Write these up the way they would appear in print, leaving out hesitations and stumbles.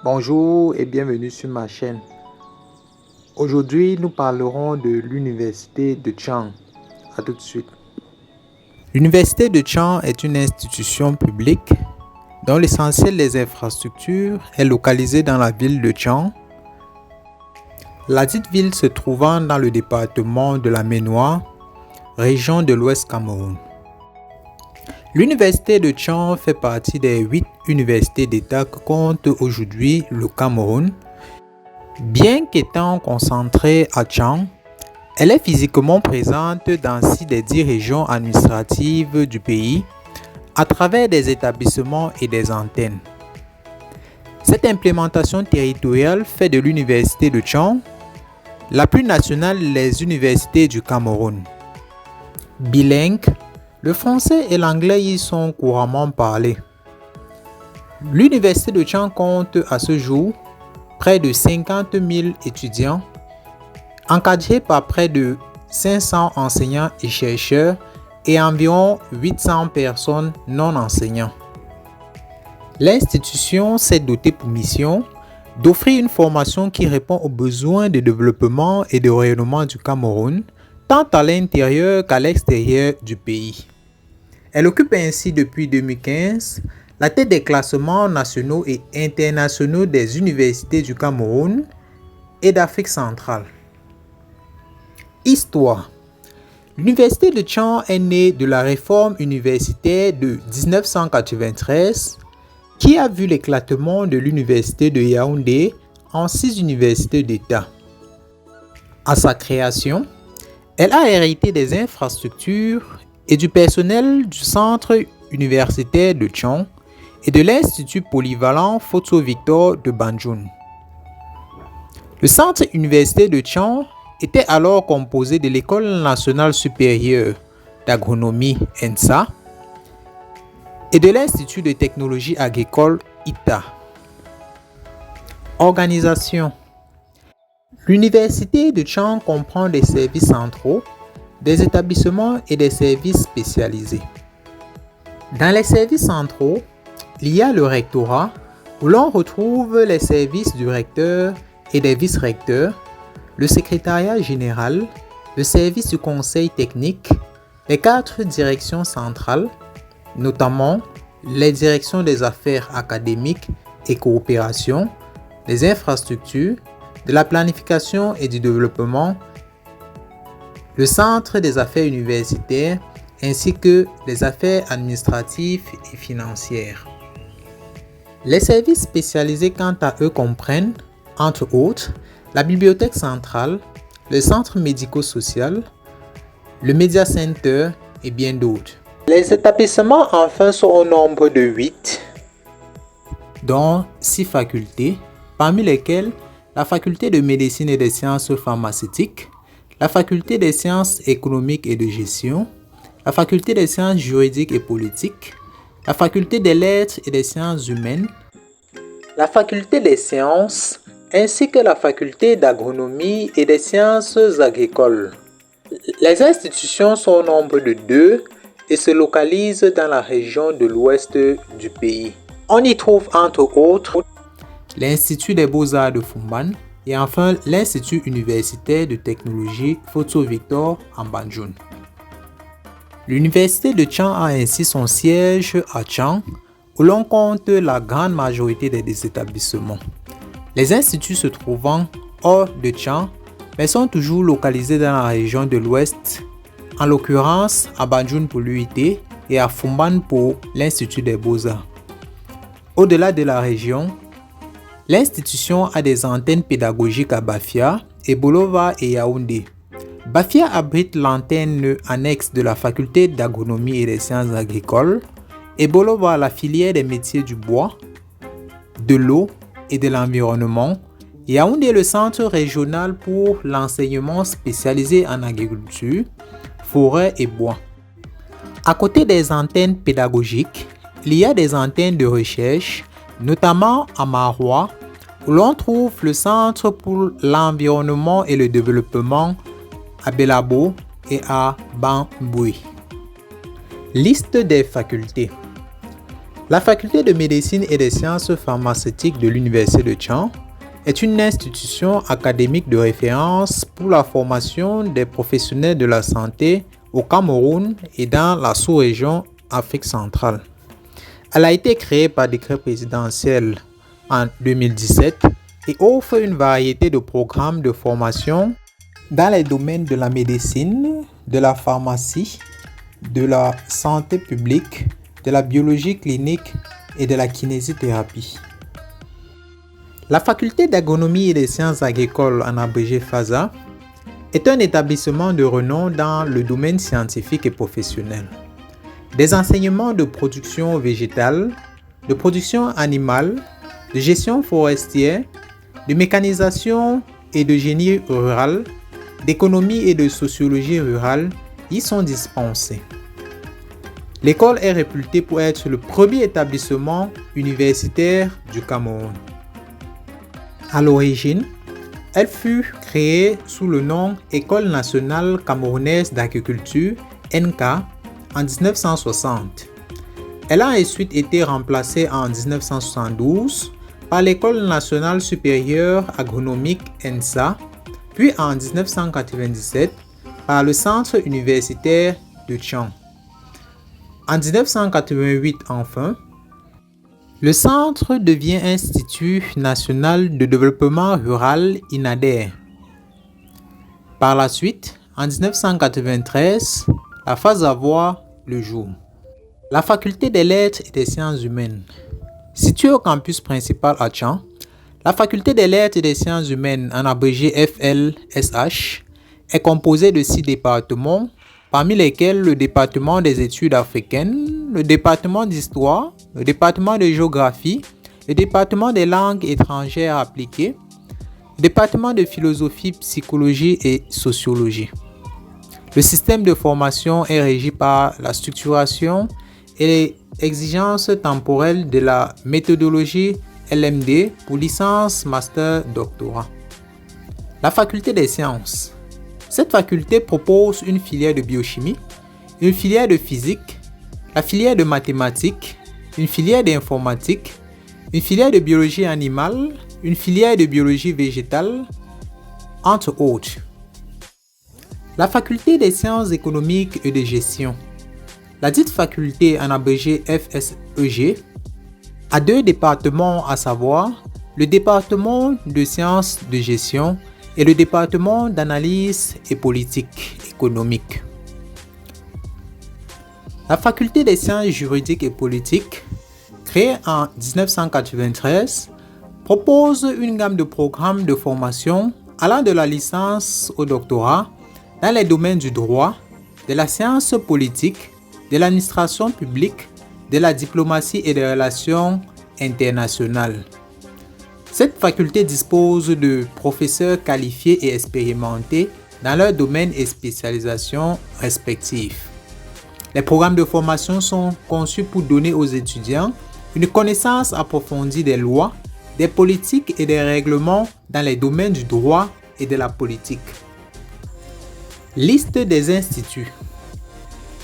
Bonjour et bienvenue sur ma chaîne. Aujourd'hui, nous parlerons de l'université de Chang. À tout de suite. L'université de Chang est une institution publique dont l'essentiel des infrastructures est localisé dans la ville de Chang. La dite ville se trouvant dans le département de la Ménois, région de l'Ouest Cameroun. L'université de Chang fait partie des 8 universités d'État que compte aujourd'hui le Cameroun. Bien qu'étant concentrée à Chang, elle est physiquement présente dans 6 des 10 régions administratives du pays à travers des établissements et des antennes. Cette implémentation territoriale fait de l'université de Chang la plus nationale des universités du Cameroun. Bilingue, le français et l'anglais y sont couramment parlés. L'université de Chang compte à ce jour près de 50 000 étudiants, encadrés par près de 500 enseignants et chercheurs et environ 800 personnes non enseignants. L'institution s'est dotée pour mission d'offrir une formation qui répond aux besoins de développement et de rayonnement du Cameroun, tant à l'intérieur qu'à l'extérieur du pays. Elle occupe ainsi depuis 2015 la tête des classements nationaux et internationaux des universités du Cameroun et d'Afrique centrale. Histoire. L'université de Chang est née de la réforme universitaire de 1993 qui a vu l'éclatement de l'université de Yaoundé en 6 universités d'État. À sa création, elle a hérité des infrastructures et du personnel du centre universitaire de Chang et de l'Institut polyvalent Photo Victor de Banjul. Le centre universitaire de Chang était alors composé de l'École nationale supérieure d'agronomie ENSA et de l'Institut de technologie agricole ITA. Organisation. L'université de Chang comprend des services centraux, des établissements et des services spécialisés. Dans les services centraux, il y a le rectorat où l'on retrouve les services du recteur et des vice-recteurs, le secrétariat général, le service du conseil technique, les 4 directions centrales, notamment les directions des affaires académiques et coopération, des infrastructures, de la planification et du développement, le centre des affaires universitaires ainsi que les affaires administratives et financières. Les services spécialisés quant à eux comprennent, entre autres, la bibliothèque centrale, le centre médico-social, le Media Center et bien d'autres. Les établissements enfin sont au nombre de 8, dont 6 facultés, parmi lesquelles la faculté de médecine et des sciences pharmaceutiques, la faculté des sciences économiques et de gestion, la faculté des sciences juridiques et politiques, la faculté des lettres et des sciences humaines, la faculté des sciences, ainsi que la faculté d'agronomie et des sciences agricoles. Les institutions sont au nombre de 2 et se localisent dans la région de l'ouest du pays. On y trouve entre autres l'Institut des Beaux-Arts de Fumban et enfin l'Institut universitaire de technologie Photo Victor en Banjul. L'université de Chang a ainsi son siège à Chang, où l'on compte la grande majorité des établissements. Les instituts se trouvant hors de Chang, mais sont toujours localisés dans la région de l'Ouest, en l'occurrence à Banjul pour l'UIT et à Fumban pour l'Institut des Beaux-Arts. Au-delà de la région, l'institution a des antennes pédagogiques à Bafia, Ebolova et Yaoundé. Bafia abrite l'antenne annexe de la faculté d'agronomie et des sciences agricoles, Ebolova la filière des métiers du bois, de l'eau et de l'environnement, Yaoundé le centre régional pour l'enseignement spécialisé en agriculture, forêt et bois. À côté des antennes pédagogiques, il y a des antennes de recherche, notamment à Marois, où l'on trouve le Centre pour l'environnement et le développement à Belabo et à Bamboui. Liste des facultés. La faculté de médecine et des sciences pharmaceutiques de l'Université de Tchang est une institution académique de référence pour la formation des professionnels de la santé au Cameroun et dans la sous-région Afrique centrale. Elle a été créée par décret présidentiel en 2017 et offre une variété de programmes de formation dans les domaines de la médecine, de la pharmacie, de la santé publique, de la biologie clinique et de la kinésithérapie. La faculté d'agronomie et des sciences agricoles, en abrégé FASA, est un établissement de renom dans le domaine scientifique et professionnel. Des enseignements de production végétale, de production animale, de gestion forestière, de mécanisation et de génie rural, d'économie et de sociologie rurale y sont dispensés. L'école est réputée pour être le premier établissement universitaire du Cameroun. À l'origine, elle fut créée sous le nom École nationale camerounaise d'agriculture, NK, en 1960. Elle a ensuite été remplacée en 1972 par l'École nationale supérieure agronomique ENSA, puis en 1997 par le Centre universitaire de Tchang. En 1988 enfin, le centre devient Institut national de développement rural INADER. Par la suite, en 1993, la FASA voit le jour. La faculté des lettres et des sciences humaines. Située au campus principal à Tchang, la faculté des lettres et des sciences humaines, en abrégé FLSH, est composée de 6 départements, parmi lesquels le département des études africaines, le département d'histoire, le département de géographie, le département des langues étrangères appliquées, le département de philosophie, psychologie et sociologie. Le système de formation est régi par la structuration et les exigences temporelles de la méthodologie LMD pour licence, master, doctorat. La faculté des sciences. Cette faculté propose une filière de biochimie, une filière de physique, la filière de mathématiques, une filière d'informatique, une filière de biologie animale, une filière de biologie végétale, entre autres. La faculté des sciences économiques et de gestion. La dite faculté, en abrégé FSEG, a 2 départements, à savoir le département de sciences de gestion et le département d'analyse et politique économique. La faculté des sciences juridiques et politiques, créée en 1993, propose une gamme de programmes de formation allant de la licence au doctorat dans les domaines du droit, de la science politique, de l'administration publique, de la diplomatie et des relations internationales. Cette faculté dispose de professeurs qualifiés et expérimentés dans leurs domaines et spécialisations respectifs. Les programmes de formation sont conçus pour donner aux étudiants une connaissance approfondie des lois, des politiques et des règlements dans les domaines du droit et de la politique. Liste des instituts.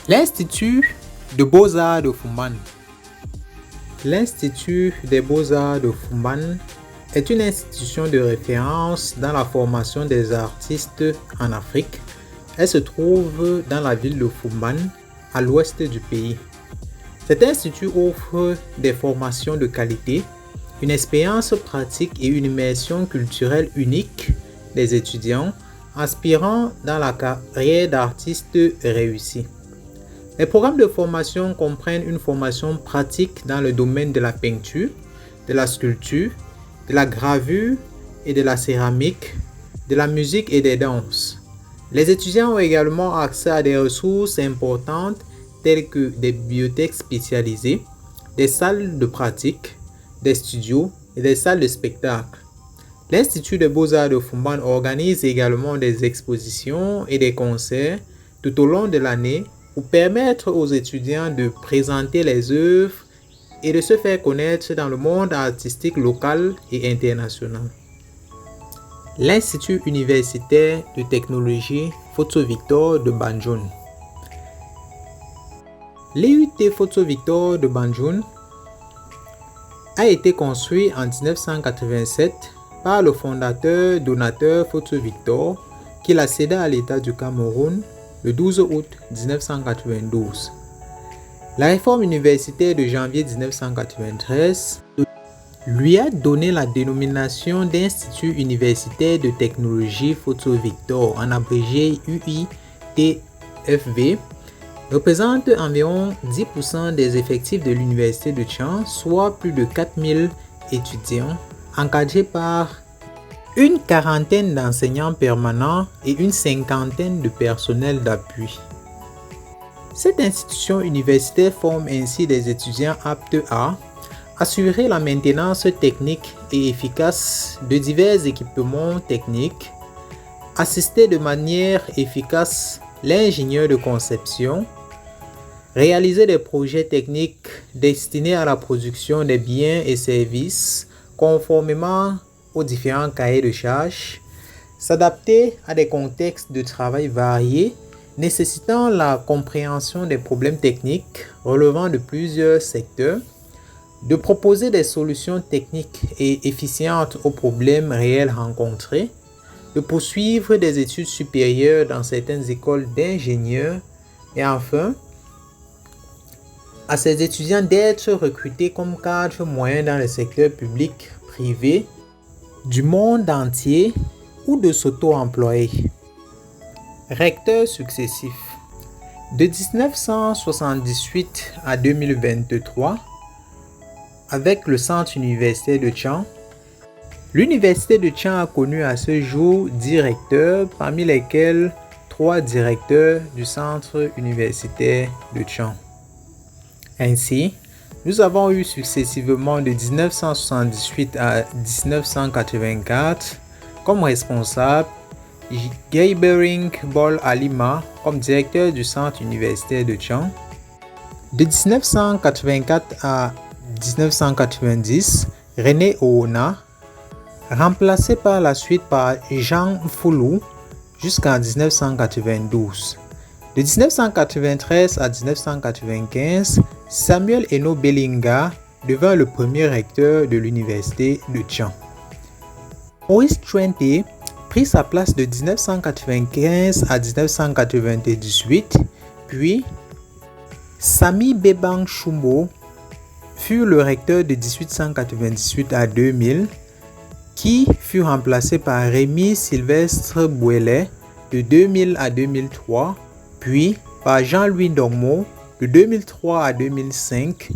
L'Institut de Beaux-Arts de Foumban. L'Institut des Beaux-Arts de Foumban est une institution de référence dans la formation des artistes en Afrique. Elle se trouve dans la ville de Foumban, à l'ouest du pays. Cet institut offre des formations de qualité, une expérience pratique et une immersion culturelle unique des étudiants aspirant dans la carrière d'artiste réussi. Les programmes de formation comprennent une formation pratique dans le domaine de la peinture, de la sculpture, de la gravure et de la céramique, de la musique et des danses. Les étudiants ont également accès à des ressources importantes telles que des bibliothèques spécialisées, des salles de pratique, des studios et des salles de spectacle. L'Institut des Beaux-Arts de Foumban organise également des expositions et des concerts tout au long de l'année pour permettre aux étudiants de présenter les œuvres et de se faire connaître dans le monde artistique local et international. L'Institut universitaire de technologie Photo Victor de Banjul. L'IUT Photo Victor de Banjul a été construit en 1987 par le fondateur donateur Photo Victor qui l'a cédé à l'État du Cameroun le 12 août 1992. La réforme universitaire de janvier 1993 lui a donné la dénomination d'Institut universitaire de technologie Photo Victor, en abrégé UITFV, représente environ 10% des effectifs de l'université de Tchang, soit plus de 4000 étudiants, encadrés par une quarantaine d'enseignants permanents et une cinquantaine de personnels d'appui. Cette institution universitaire forme ainsi des étudiants aptes à assurer la maintenance technique et efficace de divers équipements techniques, assister de manière efficace l'ingénieur de conception, réaliser des projets techniques destinés à la production des biens et services conformément aux différents cahiers de charges, s'adapter à des contextes de travail variés nécessitant la compréhension des problèmes techniques relevant de plusieurs secteurs, de proposer des solutions techniques et efficientes aux problèmes réels rencontrés, de poursuivre des études supérieures dans certaines écoles d'ingénieurs et enfin, à ces étudiants d'être recrutés comme cadres moyens dans le secteur public, privé, du monde entier ou de s'auto-employer. Recteurs successifs. De 1978 à 2023, avec le centre universitaire de Tchang, l'université de Tchang a connu à ce jour 10 recteurs, parmi lesquels 3 directeurs du centre universitaire de Tchang. Ainsi, nous avons eu successivement de 1978 à 1984 comme responsable Gaibering Bol Alima comme directeur du centre universitaire de Tchang. De 1984 à 1990, René Oona, remplacé par la suite par Jean Foulou jusqu'en 1992. De 1993 à 1995, Samuel Eno Belinga devint le premier recteur de l'université de Tchang. Maurice Twente prit sa place de 1995 à 1998, puis Sami Bebang Chumbo fut le recteur de 1898 à 2000, qui fut remplacé par Rémi Sylvestre Bouelet de 2000 à 2003, puis par Jean-Louis Dormo de 2003 à 2005,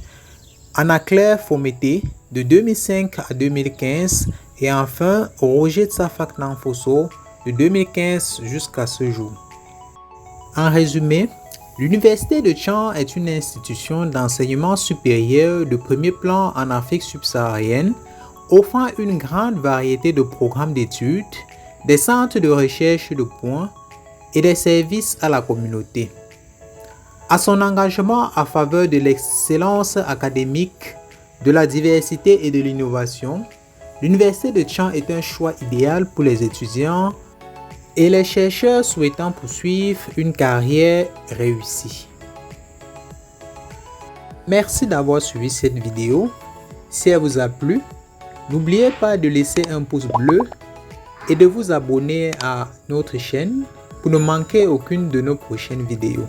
Anna-Claire Fomété de 2005 à 2015 et enfin Roger Tsafak Nanfoso de 2015 jusqu'à ce jour. En résumé, l'université de Tchang est une institution d'enseignement supérieur de premier plan en Afrique subsaharienne, offrant une grande variété de programmes d'études, des centres de recherche de pointe et des services à la communauté. À son engagement en faveur de l'excellence académique, de la diversité et de l'innovation, l'université de Tchang est un choix idéal pour les étudiants et les chercheurs souhaitant poursuivre une carrière réussie. Merci d'avoir suivi cette vidéo. Si elle vous a plu, n'oubliez pas de laisser un pouce bleu et de vous abonner à notre chaîne pour ne manquer aucune de nos prochaines vidéos.